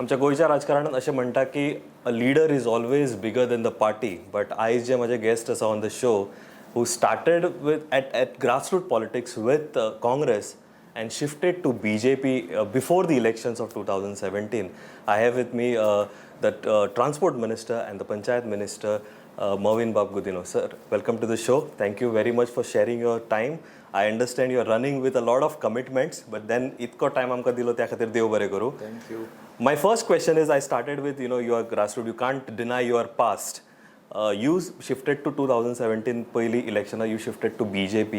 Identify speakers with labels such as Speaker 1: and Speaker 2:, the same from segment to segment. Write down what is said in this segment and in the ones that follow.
Speaker 1: आमच्या गोयच्या राजकारणात असे म्हणटा की a leader is always bigger than the party. But आयज जे माझे गेस्ट आसा on the show who started at grassroots politics with Congress and shifted to BJP before the elections of 2017. I have with me the Transport Minister and the Panchayat Minister, Mauvin Godinho. Sir, welcome to the show. Thank you very much for sharing your time. I understand you are running with a lot of commitments, but then itko time amka dilo त्या खातीर देव बरें करूं.
Speaker 2: Thank you.
Speaker 1: My first question is, I started with your grassroots. You can't deny your past. You shifted to 2017 पहिली election. You shifted to BJP.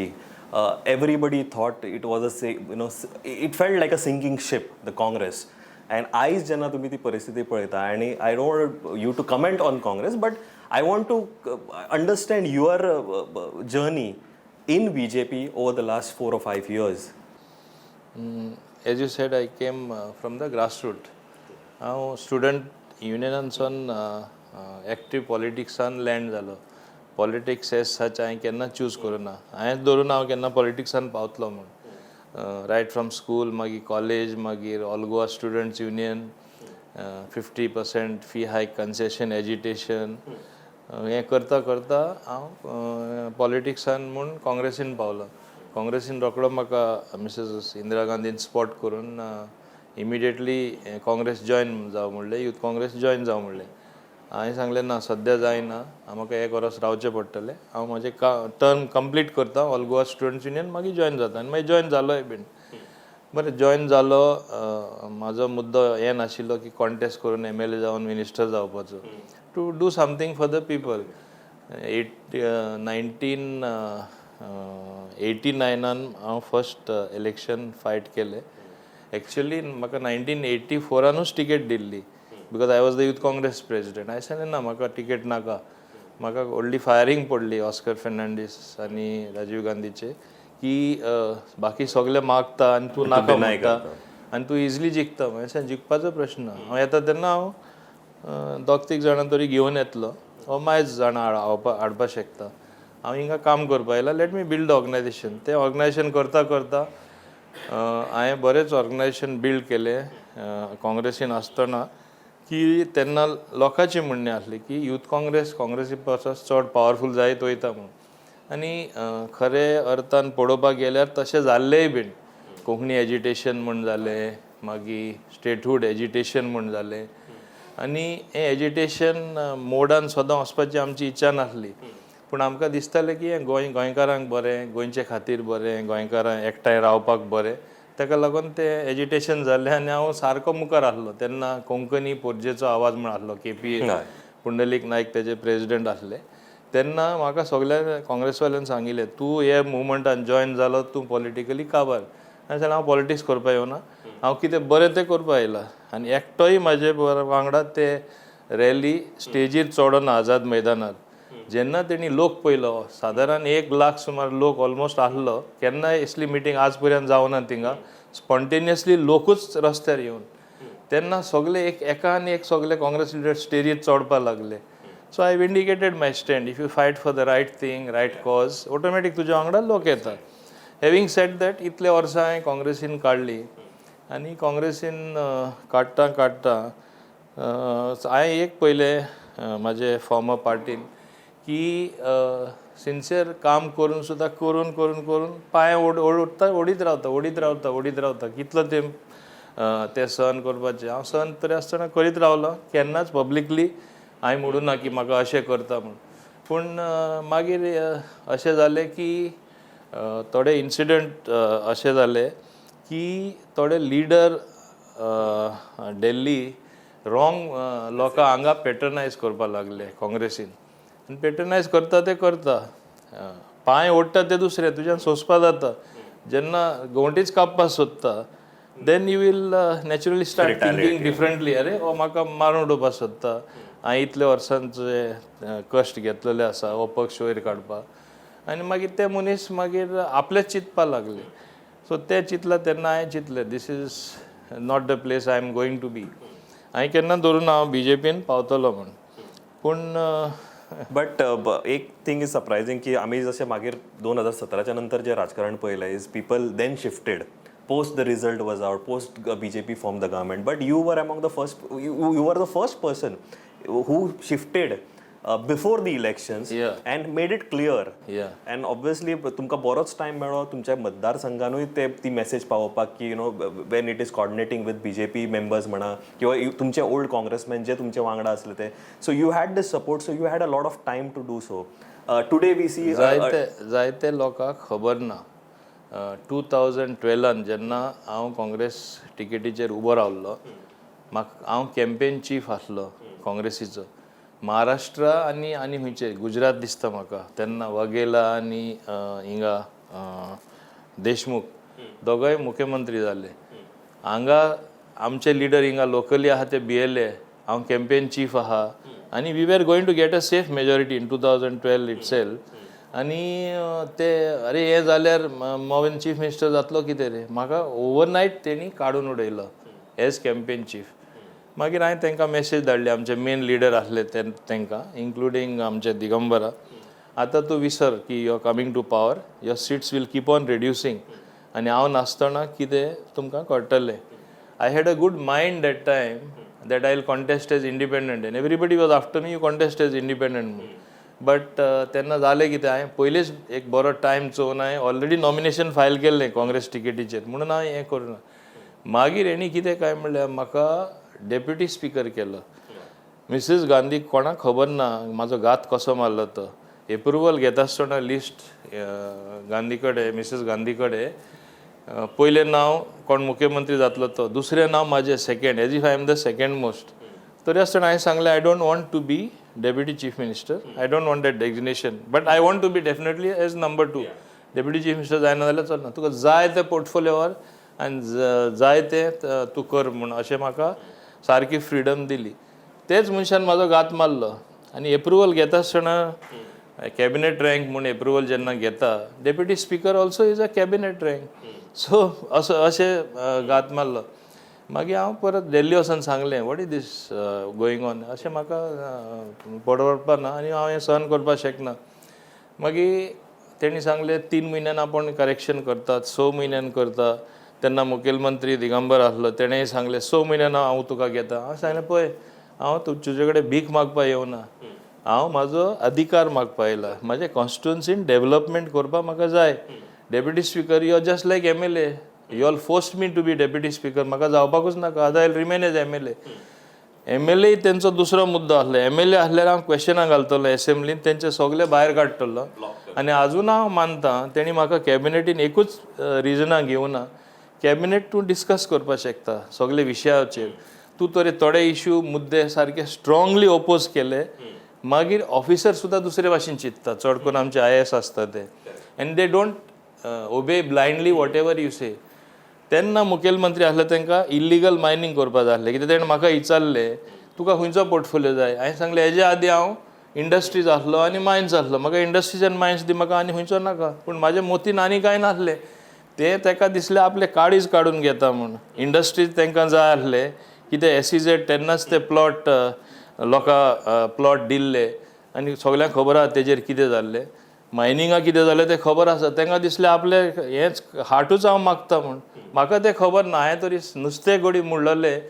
Speaker 1: Everybody thought it was it felt like a sinking ship, the Congress. And आयज जेन्ना तुम्ही ती परिस्थिती पळयता, आणि I don't want you to comment on Congress, but I want to understand your journey in BJP over the last 4 or 5 years.
Speaker 2: As you said, I came from the grassroots. हांव student युनियनांतसून active पॉलिटिक्सान land जालो. Politics as such हांवें केन्ना choose करूना. हांवें धरून हांव केन्ना पॉलिटिक्सान पावतलो म्हूण. रायट फ्रॉम स्कूल, मागीर कॉलेज, मागीर all Goa students union, 50% fee हायक, कन्सेशन, एज्युटेशन, हें करता करता हांव पॉलिटिक्सान म्हूण काँग्रेसीन पावलो. काँग्रेसीन रोखडो म्हाका मिसेस इंदिरा गांधीन स्पॉट करून इमिडिएटली काँग्रेस जॉयन जावं म्हणलें, यूथ काँग्रेस जॉयन जावं म्हणलें. हांवें सांगलें ना, सद्या जायना, म्हाका 1 वर्स रावचें पडटलें. हांव म्हजें टर्म कंप्लीट करता ऑल गोवा स्टुडंट्स युनियन, मागीर जॉयन जाता. आनी मागीर जॉयन जालोय बीन. बरें, जॉयन जालो. म्हाजो मुद्दो हें नाशिल्लो की कॉन्टेस्ट करून MLA जावन मिनिस्टर जावपाचो. To do something for the people. 1989 हांव फर्स्ट इलेक्शन फायट केलें. एक्चुअली म्हाका 1984 टिकेट दिल्ली, because I was the youth Congress president. हांवें सांगलें ना, म्हाका टिकेट नाका. म्हाका व्हडली फायरींग पडली ऑस्कर फेर्नांडीस आनी राजीव गांधीचे, की बाकी सगळे मागता आनी तूं नाका म्हणटा आनी तूं इजिली जिखता. हांवें सांगलें जिखपाचो प्रश्न. हांव येता तेन्ना हांव 2-3 जाणां तरी घेवन येतलो, हो मायज जाणां हाडपाक शकता. हांव हिंगा काम करपा येयला, लेट मी बिल्ड ऑर्गनायझेशन. तें ऑर्गनायझेशन करता करता हांवें बरेच ऑर्गनायझेशन बिल्ड केले काँग्रेसीन आसतना, की तेन्ना लोकांची म्हणणी आसली की यूथ काँग्रेसी परस चड पावरफूल जायत वयता म्हणून. आनी खरे अर्थान पळोवपाक गेल्यार तशें जाल्लेंय बीन. कोंकणी एज्युटेशन म्हूण जालें, मागीर स्टेटहूड एज्युटेशन म्हूण जालें. आनी हें एज्युटेशन मोडान सदां वचपाची आमची इच्छा नासली, पूण आमकां दिसतालें की हें गोंयकारांक बरें, गोंयचे खातीर बरें, गोंयकारां एकठांय रावपाक बरें. ताका लागून तें एज्युटेशन जाल्लें. आनी हांव सारको मुखार आहलो तेन्ना. कोंकणी पोरजेचो आवाज म्हूण आहलो, KP पुंडलीक नायक तेजे प्रेसिडेंट आसले तेन्ना. म्हाका सगळ्या काँग्रेसवाल्यान सांगिल्लें, तूं हे मुवमेंटान जॉयन जालो, तूं पॉलिटिकली काबार. हांवें सांगलें, हांव पॉलिटिक्स करपा येवना, हांव कितें बरें तें करपा येयला. आनी एकटोय म्हाजे वांगडा ते रॅली स्टेजीर चोडोना आझाद मैदानार. जेन्ना तेणी लोक पयलो, सादारण 1 लाख सुमार लोक ऑलमोस्ट आसलो. केन्नाय असली मिटींग आज पर्यंत जावना थिंगा. स्पॉन्टेनियसली लोकूच रस्त्यार येवन, तेन्ना सगळे एका आनी एक सगळे काँग्रेस लिडर स्टेजीर चोडपा लागले. So I vindicated my stand. If you fight for the right thing, right cause, automatic तुज्या वांगडा लोक येता. हॅविंग सेड दॅट, इतले वर्सां हांवें काँग्रेसीन काडली. आनी काँग्रेसीन काडटा काडटा हांवें एक पयलें म्हाजे फॉर्मर पार्टीन की सिन्सियर काम करून सुद्दां करून करून करून पांय ओडीत रावता. कितलो ते सहन करपाचें. हांव सहन तरी आसतना करीत रावलो. केन्नाच पब्लिकली हांवें म्हणूं ना की म्हाका अशें करता म्हणून. पूण मागीर अशें जालें की थोडे इन्सिडंट अशें जाले की थोडे लिडर दिल्ली रॉंग लोकां हांगा पॅटर्नायज करपाक लागले काँग्रेसीन. आनी पॅटर्नायज करता ते करता. पांय ओडटा ते दुसरे, तुज्यान सोंसपा जाता. जेन्ना गोंवटीच कापपाक सोदता, then you will naturally start thinking differently. अरे हो म्हाका मारून उडोवपाक सोदता, हांवें इतले वर्सांचे कश्ट घेतलेले आसा हो पक्ष वयर काडपाक. आनी मागीर ते मनीस मागीर आपलेच चिंतपाक लागले. सो ते चिंतला तेन्ना हांवें चिंतलें, this is not the place I am going to be. हांवें केन्ना धरून हांव BJPन पावतलो म्हूण. पूण
Speaker 1: बट एक थिंग इज सरप्रायझिंग की आम्ही जसे मागीर 2017च्या नंतर जे राजकारण पळयलें is people then shifted post the result was out, post BJP formed the government. But you were among the first, you were the first person who shifted before the elections and made it clear. And obviously तुमका बरोच time मेळ्ळो तुमच्या मतदारसंघानूय ती message पावोवपाक की when it is coordinating with BJP members म्हणा किंवा तुमचे ओल्ड काँग्रेसमॅन जे तुमचे वांगडा असले ते. So you had this support, so you had a lot of time to do so. Today we see
Speaker 2: जायते लोकांक खबर ना 2012 जेन्ना हांव काँग्रेस टिकेटीचेर उबो रावल्लो हांव कॅम्पेन चीफ आसलो काँग्रेसीचो महाराष्ट्र आनी खंयचे गुजरात दिसता म्हाका तेन्ना वगेला आनी हिंगा देशमुख दोगांय मुख्यमंत्री जाले हांगा आमचे लिडर हिंगा लोकली आहा ते BLA हांव कॅम्पेन चीफ आहा आनी we were going to get a safe majority in 2012 itself आनी ते अरे हे जाल्यार मोविन चीफ मिनिस्टर जातलो कितें रे म्हाका ओवरनायट तेणी काडून उडयलो एज कॅम्पेन चीफ मागीर हांवें तांकां मेसेज धाडली आमचे मेन लिडर आसले तांकां इन्क्लुडींग आमचे दिगंबरा आतां तूं विसर की you are coming to power your seats will keep on reducing आनी हांव नासतना कितें तुमकां कळटलें I had a good mind that time that I'll contest as independent and everybody was after me you contest as independent but तेन्ना जालें कितें हांवें पयलींच एक बरो टायम चोवन हांवें ऑलरेडी नॉमिनेशन फायल केल्लें काँग्रेस टिकेटीचेर म्हणून हांवें हें करुना मागीर हेणी कितें काय म्हणल्यार म्हाका डेप्युटी स्पीकर केलो मिसीस गांधी कोणाक खबर ना म्हाजो घात कसो मारलो तो एप्रुवल घेता आसतना लिस्ट गांधी कडेन मिसीस गांधी कडेन पयलें नांव कोण मुख्यमंत्री जातलो तो दुसरें नांव म्हाजें second as if I am the second most तरी आसतना हांवें सांगलें I don't want to be deputy chief minister I don't want that designation but I want to be definitely as number 2 deputy chief minister जायना जाल्यार चलना तुका जाय ते पोर्टफोलियोवर आनी जाय ते तूं कर म्हूण अशें म्हाका सारकी फ्रिडम दिली तेच मनशान म्हाजो घात मारलो आनी एप्रुवल घेता आसतना कॅबिनेट रँक म्हूण एप्रुवल जेन्ना घेता deputy speaker also is a cabinet rank so अशें घात मारलो मागीर हांव परत दिल्ली वचून सांगलें what is this going on अशें म्हाका परवडपा ना आनी हांव हें सहन करपाक शकना मागीर तेणी सांगलें 3 म्हयन्यान आपण करेक्शन करतात 6 म्हयन्यान करता तेन्ना मुखेलमंत्री दिगंबर आसलो तेणेंय सांगलें 6 म्हयन्यान हांव तुका घेता हांवें सांगलें पळय हांव तुजे कडेन भीक मागपाक येवना हांव म्हाजो अधिकार मागपाक येयला म्हाजे कॉन्स्टिट्युएन्सीन डेव्हलपमेंट करपाक म्हाका जाय deputy speaker you are just like MLA you all forced me to be deputy speaker म्हाका जावपाकूच नाका आतां आय रिमेन एज MLA तेंचो दुसरो मुद्दो आसलो MLA आसल्यार हांव क्वेश्चनां घालतलो एसेंब्लीन तेंचे सगळे भायर काडटलो आनी आजून हांव मानतां तेणी म्हाका कॅबिनेटीन एकूच रिजनां घेवना कॅबिनेट तूं डिस्कस करपाक शकता सगळे विशयाचेर तूं तरी थोडे इश्यू मुद्दे सारके स्ट्रॉंगली ओपोज केले मागीर ऑफिसर सुद्दां दुसरे भाशेन चिंतता चड करून आमचे IAS आसता ते end they don't obey blindly whatever you say तेन्ना मुखेलमंत्री आसले तांकां इल्लिगल मायनींग करपाक जाय आसलें कित्याक तेणें म्हाका विचारलें तुका खंयचो पोर्टफोलियो जाय हांवें सांगलें हेजे आदीं हांव इंडस्ट्रीज आसलो आनी मायन्स आसलो म्हाका इंडस्ट्रीज आनी मायन्स दी म्हाका आनी खंयचो नाका पूण म्हाजे मोतीन आनी कांय नासलें ते ताका दिसलें आपले काडीच काडून घेता म्हूण इंडस्ट्रीज तांकां जाय आसले कितें SEZ तेन्नाच ते प्लॉट लोकां प्लॉट दिल्ले आनी सगळ्यांक खबर आसा तेजेर कितें जाल्लें मायनिंगा कितें जालें तें खबर आसा तांकां दिसलें आपले हेंच हाटूच हांव मागता म्हूण म्हाका तें खबर ना हांवें तरी नुस्तें गोडी म्हणलें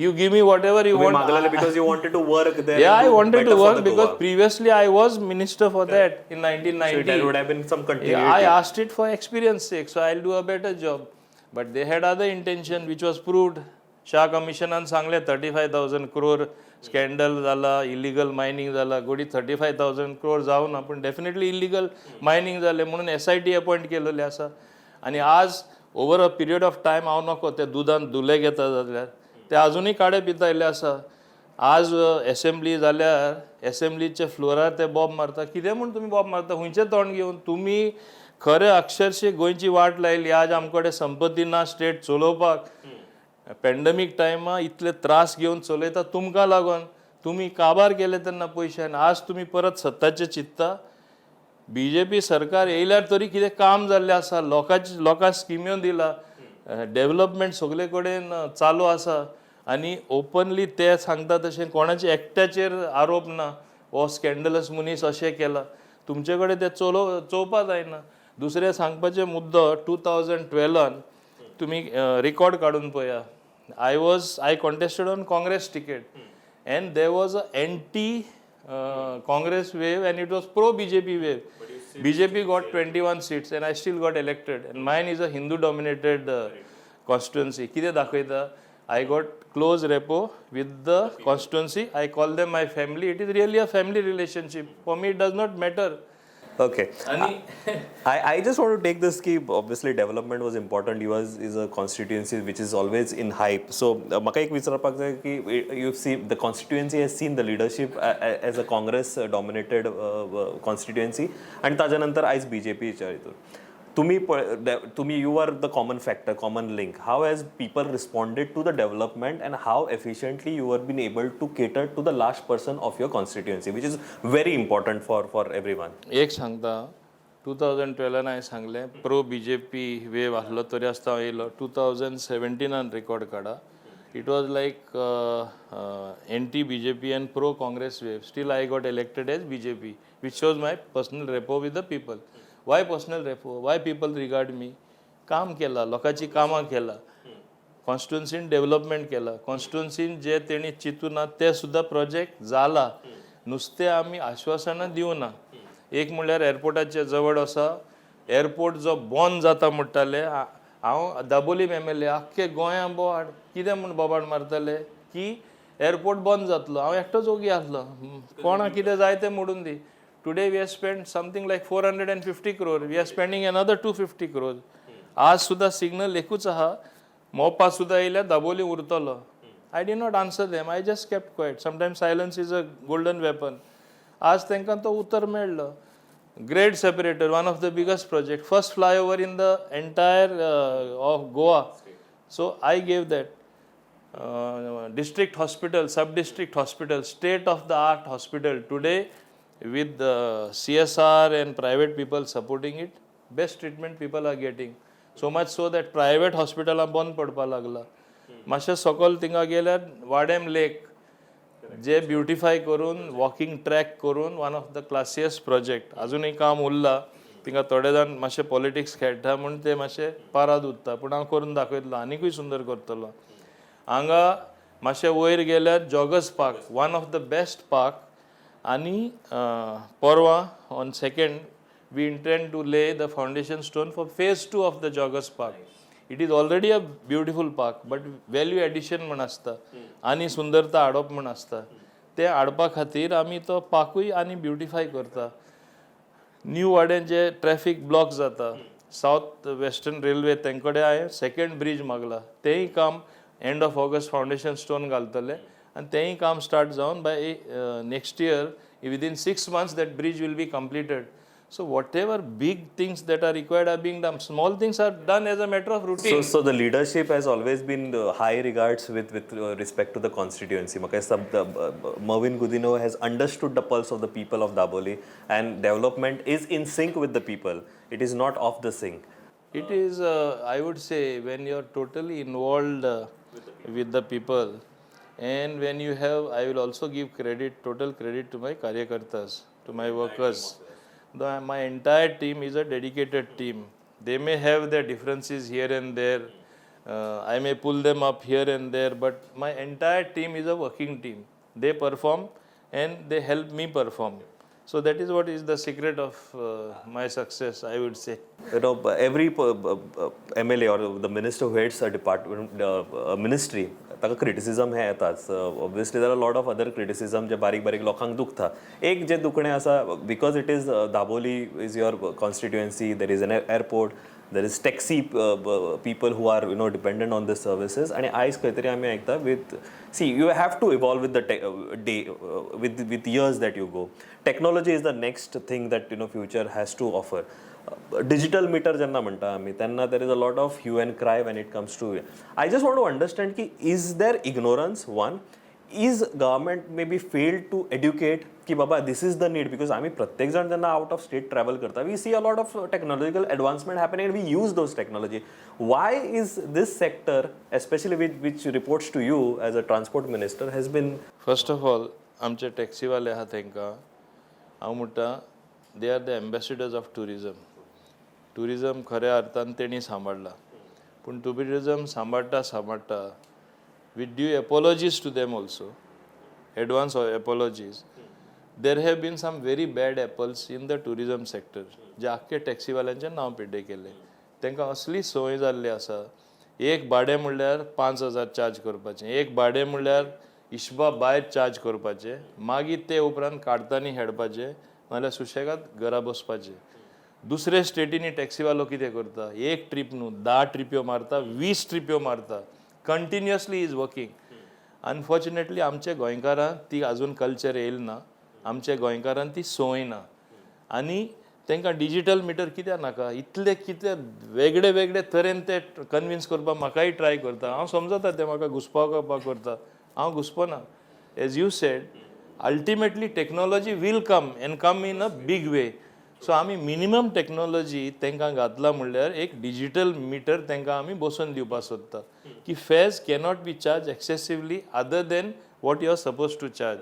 Speaker 2: you give me whatever you want
Speaker 1: because you wanted to work there
Speaker 2: yeah I wanted to work because previously I was minister for that in 1990
Speaker 1: so there would have been some continuity
Speaker 2: I asked it for experience sake so I'll do a better job but they had other intention which was proved Shah Commission an सांगले 35,000 crore scandal जाला illegal mining जाला गोडी 35,000 crore जावन आपण definitely illegal mining जालें म्हणून SIT appoint केलेले आसा आनी आज over a period of time हांव नको ते दुदान धुले घेता जाल्यार ते अजूनही काडे पितायले आसा आज असेंब्ली जाल्यार असेंब्लीच्या फ्लोरार ते बॉब मारता कितें म्हूण तुमी बॉब मारता खंयचें तोंड घेवन तुमी खरें अक्षरशे गोंयची वाट लायली आज आमकडे संपत्ती ना स्टेट चलोवपाक पॅन्डेमीक टायमा इतले त्रास घेवन चलयता तुमकां लागून तुमी काबार केले तेन्ना पयशान आज तुमी परत सत्ताचे चिंतता BJP सरकार येयल्यार तरी कितें काम जाल्लें आसा लोकांक स्किम्यो दिला डेव्हलपमेंट सगळे कडेन चालू आसा आनी ओपनली ते सांगता तशें कोणाचे एकट्याचेर आरोप ना हो स्कॅन्डलस मनीस अशें केला तुमचे कडेन ते चोवपाक जायना दुसरें सांगपाचें मुद्दो 2012 तुम्ही रिकॉर्ड काढून पळया. I contested on Congress ticket and there was a anti Congress wave and it was pro BJP wave. BJP got 21 seats and I still got elected and mine is a Hindu dominated constituency. किती दाखवता? I got close repo with the constituency. I call them my family. It is really a family relationship. For me it does not matter.
Speaker 1: Okay. I just want to take this key. Obviously, development was important. Yours is a constituency which is always in hype. So, म्हाका एक विचारपाक जाय की you've seen the constituency has seen the leadership as a Congress dominated constituency and ताज्या नंतर आयज BJP च्या हितून. तुम्ही you are the common factor, common link. How has people responded to the development and how efficiently you have been able to cater to the last person of your constituency, which is very important for everyone.
Speaker 2: एक सांगता 2012 हांवें सांगलें pro BJP wave आसलो तरी आसता हांव येयलो 2017 record काडा. It was like anti BJP and pro Congress wave. Still I got elected as BJP, which shows my personal rapport with the people. Why personal rapport? Why people regard me? काम केला, लोकांची कामां केला, कॉन्स्टिट्युन्सीन development केला, कॉन्स्टिट्युन्सीन जे तेणी चिंतूना ते सुद्धा प्रोजेक्ट जाला. नुसते आमी आश्वासनां दिवना. एक म्हणल्यार एअरपोर्टाचे जवळ आसा, एअरपोर्ट जो बंद जाता म्हणटाले, हांव दाबोली MLA आख्खे गोंया बोवाड कितें म्हूण बोबाड मारताले की एअरपोर्ट बंद जातलो. हांव एकटोच ओगी आसलो, कोणा कितें जाय तें मोडून दी. Today we have spent something like 450 crore. We are spending another 250 crores. आज सुद्धा सिग्नल एकूच आहा, मोपा सुद्धा येयल्यार दाबोली उरतलो. I did not answer them. I just kept quiet. Sometimes silence is a golden weapon. आज तांकां तो उत्तर मेळ्ळो. Grade separator, one of the biggest project, first flyover in the entire of Goa. So I gave that. District hospital, sub-district hospital, state-of-the-art hospital. Today, with the CSR and private people supporting it, best treatment people are getting. So much so that private hospital बंद पडपा लागला. मातशें सकयल थिंगा गेल्यार वाडेम लेक जे beautify करून walking track करून वन ऑफ द क्लासियस्ट प्रोजेक्ट अजूनय काम उरला. थिंगा थोडे जाण मातशे पॉलिटिक्स खेळटा म्हणून ते मातशे पाराद उरता, पूण हांव करून दाखयतलो, आनीकूय सुंदर करतलो. हांगा मातशे वयर गेल्यार joggers park, one of the best park. आणि परवा on 2nd we intend to lay the foundation stone for phase 2 of the joggers park. It is already a beautiful park, but value addition म्हण आसता आणि सुंदरता हाडप म्हण आसता. ते हाडपा खातीर आमी तो पार्कूय आनी ब्युटिफाय करता. न्यू वाड्यान जे ट्रॅफिक ब्लॉक जाता, साउथ वेस्टर्न रेल्वे तेंकडे हांवें 2nd ब्रिज मागला. तेंय काम end of August foundation stone घालतले and तेंय काम स्टार्ट जावन by next year within 6 months that bridge will be completed. So whatever big things that are required are being done. Small things are done as a matter of routine.
Speaker 1: So the leadership has always been high regards with respect to the constituency. Mauvin Godinho has understood the pulse of the people of Daboli and development is in sync with the people. It is not off the sync.
Speaker 2: It is, I would say, when you are totally involved with the people. And when you have, I will also give credit, total credit to my karyakartas, to my workers. My entire team is a dedicated team. They may have their differences here and there. I may pull them up here and there, but my entire team is a working team. They perform and they help me perform. So that is what is the secret of my success, I would say.
Speaker 1: You know, every MLA or the minister who heads a department, ministry, ताका criticism हे येताच. Obviously there are a lot of other criticism जे बारीक बारीक लोकांक दुखता. एक जे दुखणे आसा, because it is Daboli is your constituency, there is an airport, there is taxi people who are dependent on the services. आणि आयज खंय तरी आमी आयकता with see you have to evolve with the day with years that you go. Technology is the next thing that future has to offer. Digital meter jenna म्हणटा आमी तेन्ना there is a lot of hue and cry when it comes to I just want to understand ki is there ignorance one, is government maybe failed to educate ki baba this is the need, because आमी प्रत्येक जण जेन्ना out of state travel करता we see a lot of technological advancement happening and we use those technology. Why is this sector, especially which reports to you as a transport minister, has been
Speaker 2: first of all आमचे टॅक्सीवाले आहा तांकां हांव म्हणटा they are the ambassadors of tourism. Tourism खऱ्या अर्थान तेणी सांबाळला. पूण tourism सांबाळटा with due apologies to them also, advance apologies, there have been some very bad apples in the tourism sector जे आख्खे टॅक्सीवाल्यांचे नांव पिड्डे केले. तांकां असली संवय जाल्ली आसा, एक भाडें म्हणल्यार 5,000 चार्ज करपाचें, एक भाडें म्हणल्यार इश्बा भायर चार्ज करपाचें, मागीर ते उपरांत काडटानी हेडपाचें, नाल्यार सुशेगाद घरा बसपाचें. दुसरे स्टेटीनी टॅक्सीवालो कितें करता, एक ट्रीप न्हू 10 ट्रिप्यो मारता, 20 ट्रिप्यो मारता, कंटिन्युअसली इज वर्किंग. अनफॉर्च्युनेटली आमच्या गोंयकारांक ती आजून कल्चर येयल ना, आमच्या गोंयकारांक ती संवय ना. आनी तांकां डिजिटल मिटर कित्याक नाका, इतले कितें वेगळे वेगळे तरेन ते कन्विन्स करपाक म्हाकाय ट्राय करता. हांव समजता ते म्हाका घुसपावपाक करता, हांव घुसपना. As you said, ultimately technology will come and come in a big way. So आमी मिनिमम टेक्नॉलॉजी तांकां घातला म्हणल्यार एक डिजिटल मिटर तांकां आमी बसोवन दिवपाक सोदता की fees cannot be charged excessively other than what you are suppose to charge.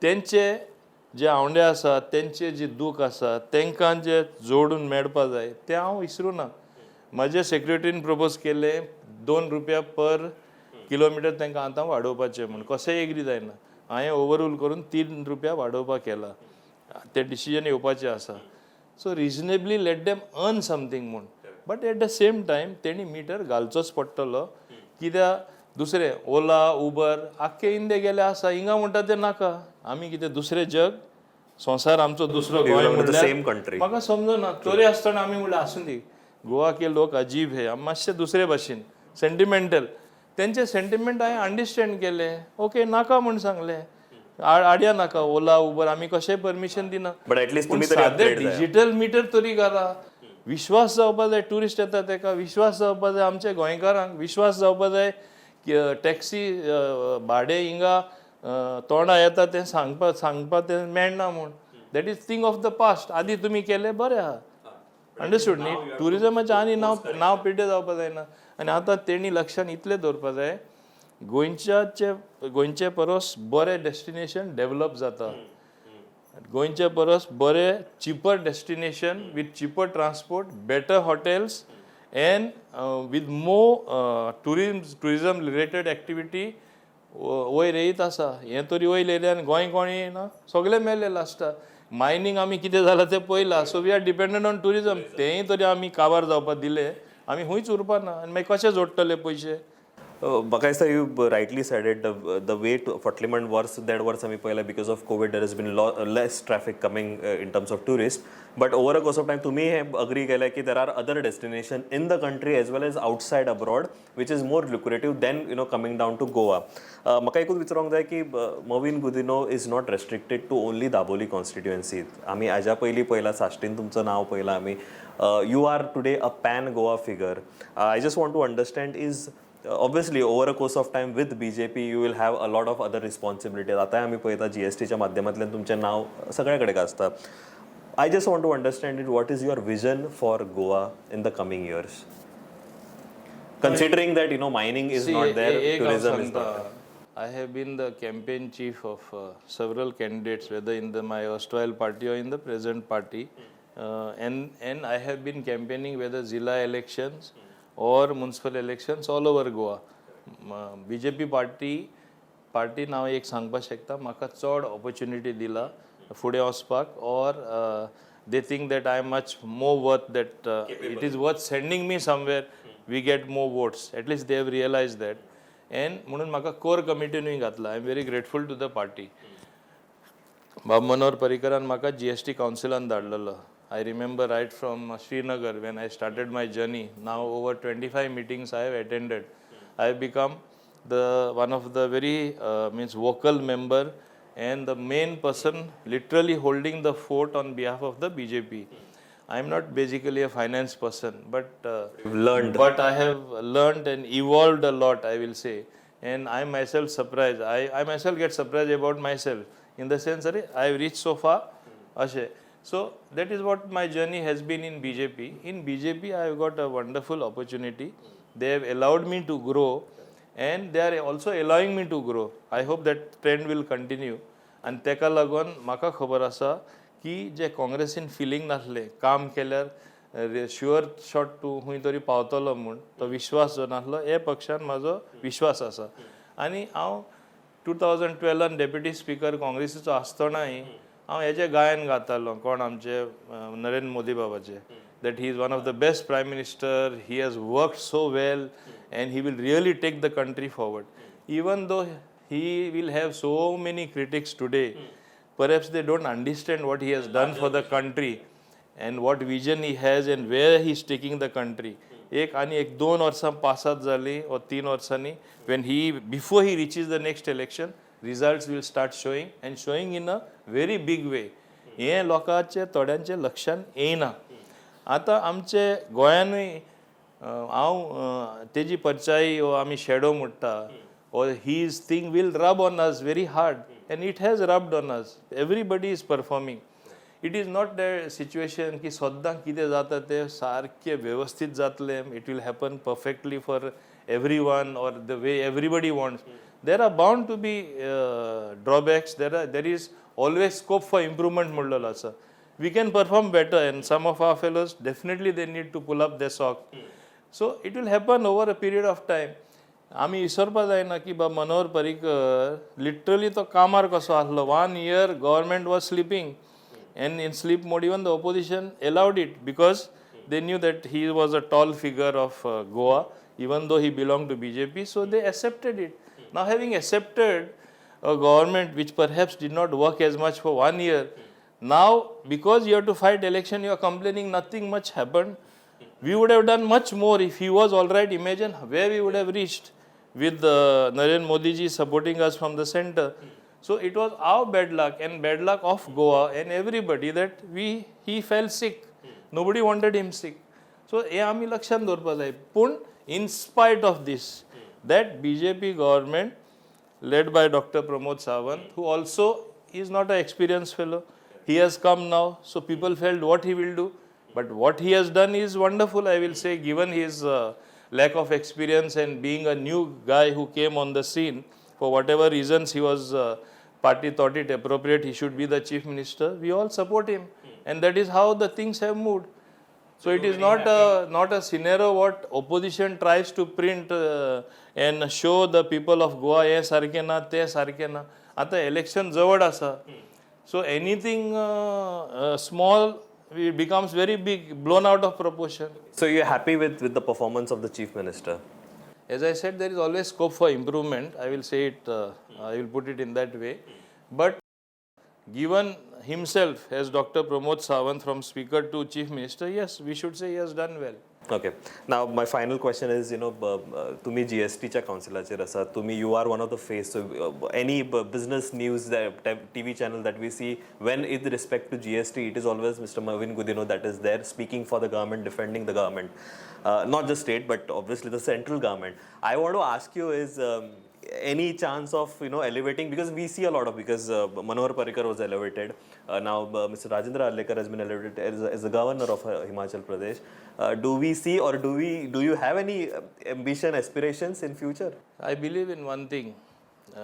Speaker 2: तेंचे जे आवंडे आसा, तेंचे जे दूख आसा, तांकां जे जोडून मेळपा जाय तें हांव विसरूं ना. म्हज्या सेक्रेटरीन प्रपोज केलें 2 रुपया पर किलोमिटर तांकां आतां वाडोवपाचें म्हूण. कशेंय एग्री जायना. हांवें ओवररूल करून 3 रुपया वाडोवपाक केला. ते डिसिजन येवपाचें आसा. So reasonably let them earn something म्हूण. But at the same time तेणी मिटर घालचोच पडटलो. कित्याक दुसरे ओला उबर आख्खे इंडिया गेले आसा, हिंगा म्हणटा ते नाका. आमी कितें दुसरें जग, संवसार आमचो दुसरो गोंय म्हणल्यार म्हाका समजना. चोरी आसतना आमी म्हणल्यार आसूं दी, गोवा के लोक अजीब हे, आमी मातशे दुसरे भाशेन सेंटिमेंटल. तेंचे सेंटिमेंट हांवें अंडरस्टँड केले. ओके, नाका म्हूण सांगलें. आड्या नाका ओला उबर, आमी कशें परमिशन दिना.
Speaker 1: बट एटलीस्ट तुमी
Speaker 2: सादें डिजिटल मिटर तरी घाला. विश्वास जावपा जाय. ट्युरिस्ट येता ताका विश्वास जावपा जाय, आमच्या गोंयकारांक विश्वास जावपा जाय की टॅक्सी भाडें हिंगा तोंडा येता तें सांगपा तें मेळना म्हूण. That is thing of the past. आदी तुमी केलें बरें आहा. अंडरस्टूड न्ही. ट्युरिजमाचें आनी नांव पिड्डें जावपा जायना. आनी आतां तेणी लक्षांत इतलें दवरपा जाय, गोंयचे परस बरें डेस्टिनेशन डेवलप जाता. गोंयचे परस बरें cheaper destination with cheaper transport, better hotels end with more tourism related activity वयर येयत आसा. हें तरी वयर येयलें आनी गोंय कोणी येयना, सगळें मेळ्ळें लास्टाक. मायनींग आमी कितें जालां तें पयलां. So we are dependent on tourism. तेंय तरी आमी काबार जावपाक दिले, आमी खूंयच उरपाना. आनी मागीर कशें जोडटले पयशे.
Speaker 1: म्हाका दिसता you rightly said it, the way to फाटलीं वर्स 1.5 वर्स आमी पळयला because of Covid there is been less traffic coming in terms of tourist. But over a course of time तुमी हे अग्री केलें की there are other destination in the country as well as outside abroad which is more lucrative than coming down to Goa. म्हाका एकूच विचारूंक जाय की Mauvin Godinho is not restricted to only Dabolim constituency. आमी हाज्या पयलीं पळयलां, साश्टीन तुमचं नांव पळयलां आमी. You are today a pan Goa figure. I just want to understand is obviously over a course of time with BJP you will have a lot of other responsibilities. आता आम्ही पळयता GSTच्या माध्यमांतल्यान तुमचें नाव सगळे कडेन आसता. I just want to understand it, what is your vision for Goa in the coming years, considering that mining is not there, tourism is not there.
Speaker 2: I have been the campaign chief of several candidates, whether in my erstwhile party or in the present party, and I have been campaigning whether Zilla elections or municipal elections all over Goa. BJP party नाव एक सांगपाक शकता, म्हाका चड opportunity दिला फुडें वचपाक, or they think that I am much more worth that it is worth sending me somewhere we get more votes. At least they have realized that. And म्हणून म्हाका कोर कमिटीनूय घातला. I am very grateful to the party. बाब मनोहर पर्रीकरान म्हाका GST कावन्सिलान धाडलेलो. I remember right from Srinagar when I started my journey. Now over 25 meetings I have attended. I have become one of the very vocal member and the main person literally holding the fort on behalf of the BJP. I am not basically a finance person, but I have learned and evolved a lot, I will say. And I myself surprised. I myself get surprised about myself in the sense that I have reached so far. So that is what my journey has been in BJP. In BJP, I have got a wonderful opportunity. They have allowed me to grow, and they are also allowing me to grow. I hope that trend will continue. And तेका लागून म्हाका खबर आसा की जे काँग्रेसीन feeling नासलें, काम केल्यार शुअर शॉट तूं खंय तरी पावतलो म्हूण तो विश्वास जो नासलो हे पक्षान म्हाजो विश्वास आसा आनी हांव 2012 डेप्युटी स्पीकर काँग्रेसीचो आसतनाय हांव हेजें गायन गातालो कोण आमचे Narendra Modi बाबाचे that he is one of the best prime minister, he has worked so well and he will really take the country forward. Even though he will have so many critics today, perhaps they don't understand what he has done for the country and what vision he has and where he is taking the country. एक दोन वर्सां पासात जाली or 3 वर्सांनी when he before he reaches the next election results will start showing and showing in a very big way. हे लोकांचे थोड्यांचे लक्षान येयना. आतां आमचे गोंयानूय हांव तेजी परचाई वो आमी शेडो म्हणटा or his thing will rub on us very hard and it has rubbed on us. Everybody is performing. It is not the situation की सद्दां कितें जाता तें सारकें वेवस्थीत जातलें, it will happen perfectly for everyone or the way everybody wants. There are bound to be drawbacks. There is always scope for improvement म्हणलेलो आसा. We can perform better and some of our fellows definitely they need to pull up their sock. So it will happen over a period of time. आमी विसरपा जायना की बा Manohar Parrikar literally तो कामार कसो आसलो. 1 year government was sleeping and in sleep mode even the opposition allowed it because they knew that he was a tall figure of Goa even though he belonged to BJP, so they accepted it. Now having accepted a government which perhaps did not work as much for 1 year, now because you have to fight election you are complaining nothing much happened. We would have done much more if he was all right. Imagine where we would have reached with Narendra Modi ji supporting us from the center. So it was our bad luck and bad luck of Goa and everybody that he fell sick. Nobody wanted him sick. So हे आमी लक्षात दवरपा जाय. पूण in spite of this, that BJP government led by Dr. Pramod Sawant, who also is not an experienced fellow, he has come now, so people felt what he will do. But what he has done is wonderful, I will say, given his lack of experience and being a new guy who came on the scene. For whatever reasons he was, party thought it appropriate, he should be the chief minister. We all support him. And that is how the things have moved. So it is not a scenario what opposition tries to print and show the people of Goa, ye sarke na, te sarke na. Ata election जवळ आसा. So anything small, it becomes very big, blown out of proportion.
Speaker 1: So you're happy with the performance of the chief minister?
Speaker 2: As I said, there is always scope for improvement. I will say it, I will put it in that way. But given himself as Dr. Pramod Sawant from speaker to chief minister, yes, we should say he has done well.
Speaker 1: Okay. Now my final question is, तुम्ही GST च्या काउन्सिलाचेर आसा. तुम्ही you are one of the face. So any business news that TV channel that we see when with respect to GST, it is always Mr. Mauvin Godinho that is there speaking for the government, defending the government, not just state but obviously the central government. I want to ask you is. Any chance of elevating, because we see a lot of, because Manohar Parrikar was elevated, now Mr. Rajendra Arlekar has been elevated as the governor of Himachal Pradesh. Do we see or do you have any ambition, aspirations in future?
Speaker 2: I believe in one thing,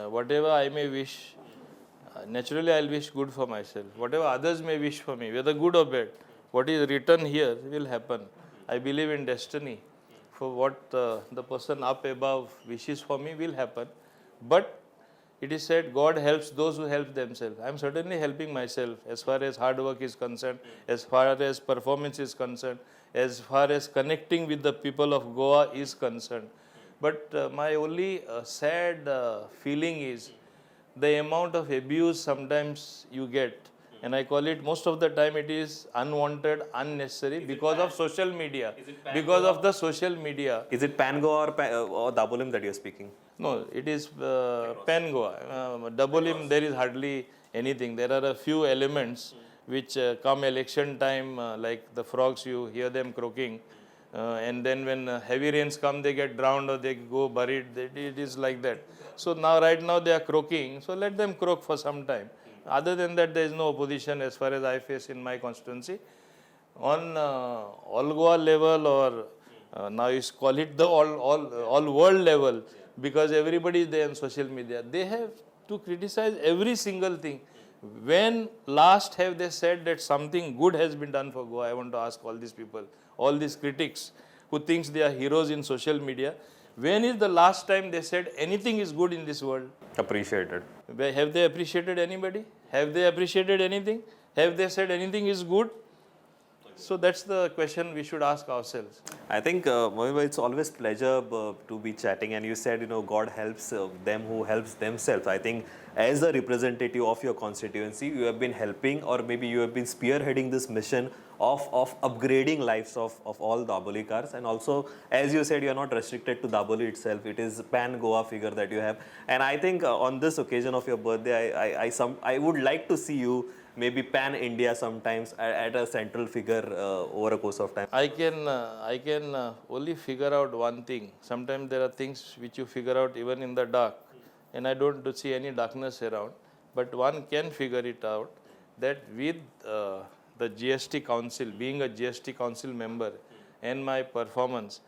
Speaker 2: whatever I may wish, naturally I'll wish good for myself. Whatever others may wish for me, whether good or bad, what is written here will happen. I believe in destiny. For what the person up above wishes for me will happen. But it is said God helps those who help themselves. I am certainly helping myself as far as hard work is concerned, as far as performance is concerned, as far as connecting with the people of Goa is concerned. But my only sad feeling is the amount of abuse sometimes you get. And I call it, most of the time it is unwanted, unnecessary because of social media. Because of the social media.
Speaker 1: Is it Pan-Goa or Dabolim that you're speaking?
Speaker 2: No, it is Pan-Goa. Dabolim, there is hardly anything. There are a few elements which come election time, like the frogs, you hear them croaking. And then when heavy rains come, they get drowned or they go buried. It is like that. So now, right now they are croaking. So let them croak for some time. Other than that, there is no opposition as far as I face in my constituency. On all Goa level, or now you call it the all world level, because everybody is there on social media. They have to criticize every single thing. When last have they said that something good has been done for Goa? I want to ask all these people, all these critics who thinks they are heroes in social media. When is the last time they said anything is good in this world?
Speaker 1: Appreciated.
Speaker 2: Have they appreciated anybody? Have they appreciated anything? Have they said anything is good? So that's the question we should ask ourselves.
Speaker 1: I think, Mohiba, it's always pleasure to be chatting. And you said, God helps them who helps themselves. I think as a representative of your constituency, you have been helping, or maybe you have been spearheading this mission of upgrading lives of all Daboli cars. And also, as you said, you are not restricted to Daboli itself. It is pan-Goa figure that you have. And I think on this occasion of your birthday, I would like to see you maybe pan-India sometimes at a central figure over a course of time.
Speaker 2: I can only figure out one thing. Sometimes there are things which you figure out even in the dark, and I don't see any darkness around. But one can figure it out that with the GST Council, being a GST Council member, and my performance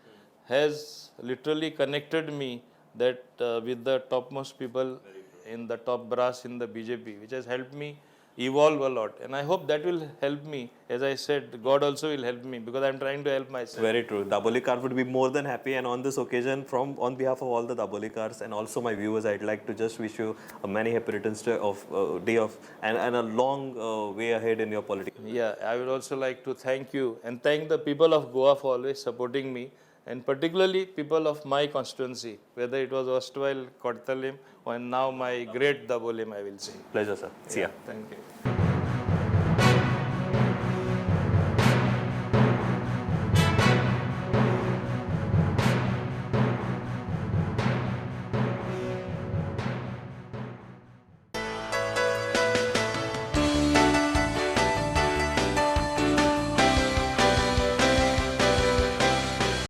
Speaker 2: has literally connected me that with the topmost people in the top brass in the BJP, which has helped me evolve a lot. And I hope that will help me. As I said, God also will help me because I'm trying to help myself.
Speaker 1: Very true. Dabolikar would be more than happy. And on this occasion, on behalf of all the Dabolikars and also my viewers, I'd like to just wish you a many happy returns and a long way ahead in your politics.
Speaker 2: Yeah, I would also like to thank you and thank the people of Goa for always supporting me, and particularly people of my constituency, whether it was erstwhile Kottalim or now my great Dabolim, I will say.
Speaker 1: Pleasure, sir. See ya.
Speaker 2: Thank you.